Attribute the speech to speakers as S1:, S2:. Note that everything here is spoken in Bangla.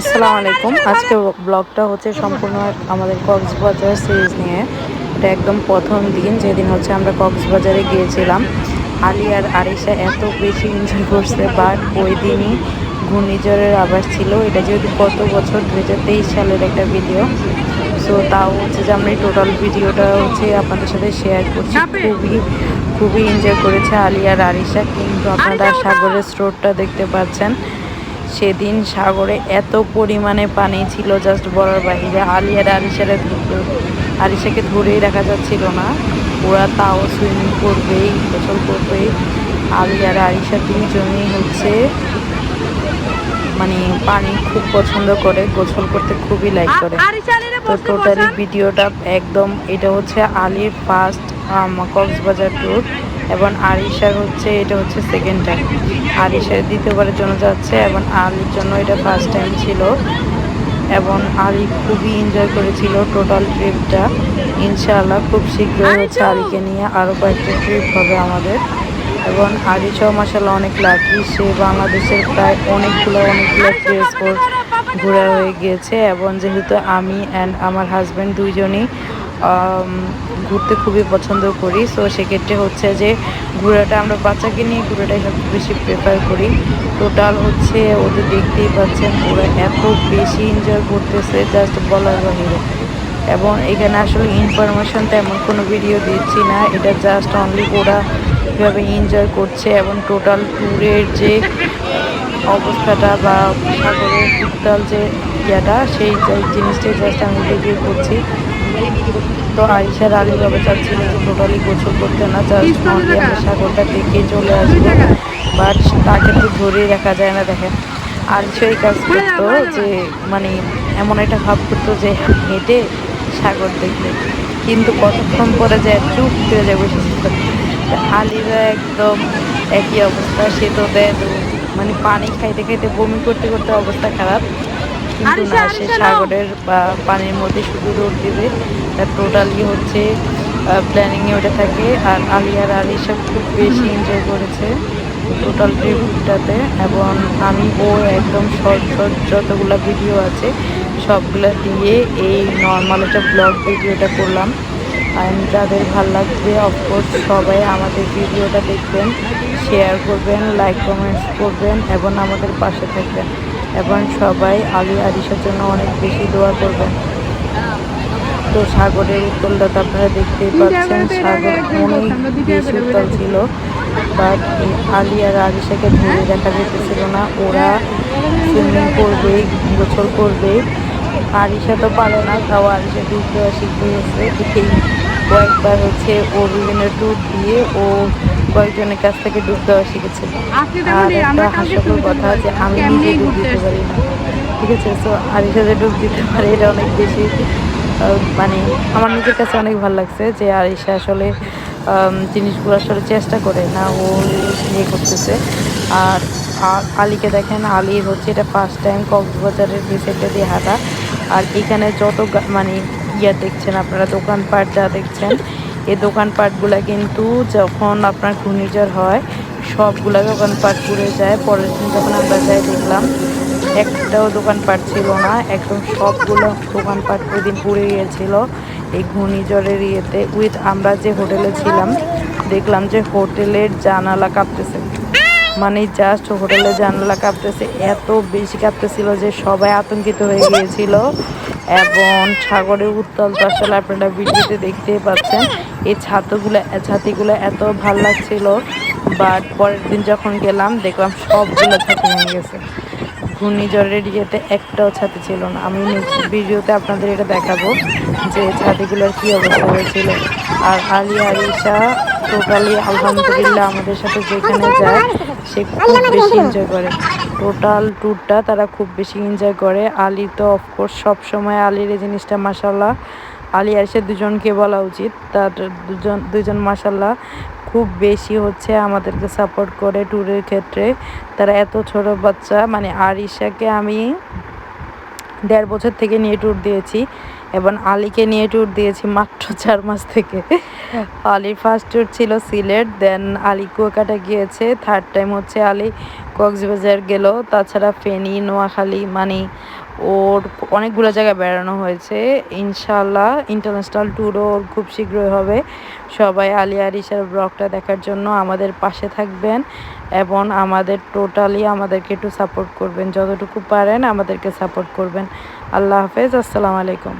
S1: আসসালামু আলাইকুম। আজকে ব্লগটা হচ্ছে সম্পূর্ণ আমাদের কক্সবাজার সিরিজ নিয়ে। এটা একদম প্রথম দিন, যেদিন হচ্ছে আমরা কক্সবাজারে গিয়েছিলাম। আলী আর আরিশা এত বেশি এনজয় করছে, বাট ওই দিনই ঘূর্ণিঝড়ের আভাস ছিল। এটা যেহেতু গত বছর 2023 সালের একটা ভিডিও, সো তাও হচ্ছে যে আমরা এই টোটাল ভিডিওটা হচ্ছে আপনাদের সাথে শেয়ার করছি। খুবই এনজয় করেছে আলী আর আরিশা। কিন্তু আপনারা সাগরের স্রোতটা দেখতে পাচ্ছেন। সেদিন সাগরে এত পরিমাণে পানি ছিল, জাস্ট বলার বাইরে। আলী আর আরিশাকে ধরেই রাখা যাচ্ছিল না। ওরা তাও সুইমিং করবেই, গোসল করবেই। আলী আর আরিশা দুইজনেই হচ্ছে মানে পানি খুব পছন্দ করে, গোসল করতে খুবই লাইক করে। তো টোটালি ভিডিওটা একদম, এটা হচ্ছে আলীর ফার্স্ট কক্সবাজার ট্যুর, এবং আরিশার হচ্ছে এটা হচ্ছে সেকেন্ড টাইম। আরিশার দ্বিতীয়বারের জন্য যাচ্ছে, এবং আলীর জন্য এটা ফার্স্ট টাইম ছিল। এবং আলী খুবই এনজয় করেছিল টোটাল ট্রিপটা। ইনশাআল্লাহ খুব শীঘ্রই হচ্ছে আলীকে নিয়ে আরও কয়েকটা ট্রিপ হবে আমাদের। এবং আরিশাও মাশাআল্লাহ অনেক লাকি, সে বাংলাদেশের প্রায় অনেকগুলো প্লেস ঘোরা হয়ে গিয়েছে। এবং যেহেতু আমি অ্যান্ড আমার হাজব্যান্ড দুইজনই ঘুরতে খুবই পছন্দ করি, সো সেক্ষেত্রে হচ্ছে যে ঘোরাটা আমরা বাচ্চাকে নিয়ে ঘোরাটাই সবচেয়ে বেশি প্রেফার করি। টোটাল হচ্ছে ওদের দেখতেই পাচ্ছেন, ওরা এত বেশি এনজয় করতেছে জাস্ট বলার বাহিরে। এবং এখানে আসলে ইনফরমেশন তেমন কোনো ভিডিও দিচ্ছি না, এটা জাস্ট অনলি ওরা কীভাবে এনজয় করছে এবং টোটাল ট্যুরের যে অবস্থাটা বা সাগরের উত্তাল যে ইয়েটা, সেই জিনিসটাই জাস্ট আমি ভিডিও করছি। তো আরিশার আলী বাবা চাচ্ছিল যে টোটালি গোসল করতে না, জাস্ট অনলি আমরা সাগরটা দেখে চলে আসবো। বাট তাকে তো ধরেই রাখা যায় না। দেখেন আরিশা এই কাজ করতো যে মানে এমন একটা ভাব করতো যে হেঁটে সাগর দেখবে, কিন্তু কতক্ষণ পরে যায় চুপ করে যায় বসেছিল। আলীরা একদম একই অবস্থা, সে তো দেয় মানে পানি খাইতে খাইতে বমি করতে করতে অবস্থা খারাপ। কিন্তু না, সে সাগরের পানির মধ্যে শুধু দৌড় দেবে। তার টোটালি হচ্ছে প্ল্যানিংয়ে ওটা থাকে। আর আলী আর আরিশা খুব বেশি এনজয় করেছে টোটাল ট্রিপটাতে। এবং আমি ও একদম শর্ট যতগুলো ভিডিও আছে সবগুলো দিয়ে এই নর্মাল একটা ব্লগ ভিডিওটা করলাম। অ্যান্ড যাদের ভাল লাগবে অফকোর্স সবাই আমাদের ভিডিওটা দেখবেন, শেয়ার করবেন, লাইক কমেন্টস করবেন এবং আমাদের পাশে থাকবেন। এবং সবাই আলী আরিশার জন্য অনেক বেশি দোয়া করবেন। তো সাগরের উত্তালটা তো আপনারা দেখতেই পাচ্ছেন, সাগর অনেক বেশি উত্তাল ছিল। বাট এই আলী আর আরিশাকে ধরে দেখা যেতেছিল না, ওরা সুইমিং করবেই, গোসল করবেই। আরিশা তো পারে না, তাও আরিশা ডুব দেওয়া শিখে গেছে। এই কয়েকবার হচ্ছে ও বিভিন্ন ট্যুর দিয়ে ও কয়েকজনের কাছ থেকে ডুব দেওয়া শিখেছে। আর একটা হাস্যকর কথা যে আমি নিজে ডুব দিতে পারি না, ঠিক আছে। সো আরিশা যে ডুব দিতে পারে এটা অনেক বেশি মানে আমার নিজের কাছে অনেক ভালো লাগছে যে আরিশা আসলে জিনিসগুলো আসলে চেষ্টা করে না, ও ইয়ে করতেছে। আর আলীকে দেখেন, আলীর হচ্ছে এটা ফার্স্ট টাইম কক্সবাজারের এই সাইডটা দিয়ে হাঁটা। আর এখানে যত মানে ইয়া দেখছেন আপনারা, দোকানপাট যা দেখছেন, এই দোকানপাটগুলো কিন্তু যখন আপনার ঘূর্ণিঝড় হয় সবগুলা দোকানপাট পুড়ে যায়। পরের দিন যখন আমরা যাই দেখলাম একটাও দোকানপাট ছিল না, একদম সবগুলো দোকানপাট ওই দিন পুড়ে গিয়েছিল এই ঘূর্ণিঝড়ের ইয়েতে। আমরা যে হোটেলে ছিলাম দেখলাম যে হোটেলের জানালা কাঁপতেছে, মানে জাস্ট হোটেলের জানালা কাঁপতেছে, এত বেশি কাঁপতেছিল যে সবাই আতঙ্কিত হয়ে গিয়েছিল। এবং সাগরের উত্তাল তো আসলে আপনারা ভিডিওতে দেখতেই পাচ্ছেন। এই ছাতিগুলো এত ভাল লাগছিল। বাট পরের দিন যখন গেলাম দেখলাম সবগুলো ছাতি ভেঙে গেছে। ঘূর্ণিঝড়ের ইয়েতে একটাও ছাতি ছিল না। আমি নেক্সট ভিডিওতে আপনাদের এটা দেখাবো যে ছাতিগুলোর কী অবস্থা হয়েছিল। আর আলী আরিশা টোটালি আলহামদুলিল্লাহ আমাদের সাথে যেখানে যায় সে খুব বেশি এনজয় করে। টোটাল ট্যুরটা তারা খুব বেশি এনজয় করে। আলী তো অফকোর্স সবসময় আলীর এই জিনিসটা মাশাল্লাহ, আলী আরিশা দুজনকে বলা উচিত, তার দুজন মাশাল্লাহ খুব বেশি হচ্ছে আমাদেরকে সাপোর্ট করে ট্যুরের ক্ষেত্রে। তারা এত ছোট বাচ্চা, মানে আরিশাকে আমি 1.5 বছর থেকে নিয়ে ট্যুর দিয়েছি এবং আলীকে নিয়ে ট্যুর দিয়েছি মাত্র 4 মাস থেকে। আলীর ফার্স্ট ট্যুর ছিল সিলেট, দেন আলী কুয়াকাটা গিয়েছে, থার্ড টাইম হচ্ছে আলী কক্সবাজার গেল। তাছাড়া ফেনী, নোয়াখালী, মানে ওর অনেকগুলো জায়গায় বেড়ানো হয়েছে। ইনশাআল্লাহ ইন্টারন্যাশনাল ট্যুরও খুব শীঘ্রই হবে। সবাই আলিয়া আরিশার ব্লগটা দেখার জন্য আমাদের পাশে থাকবেন এবং আমাদেরকে একটু সাপোর্ট করবেন, যতটুকু পারেন আমাদেরকে সাপোর্ট করবেন। আল্লাহ হাফেজ, আসসালামু আলাইকুম।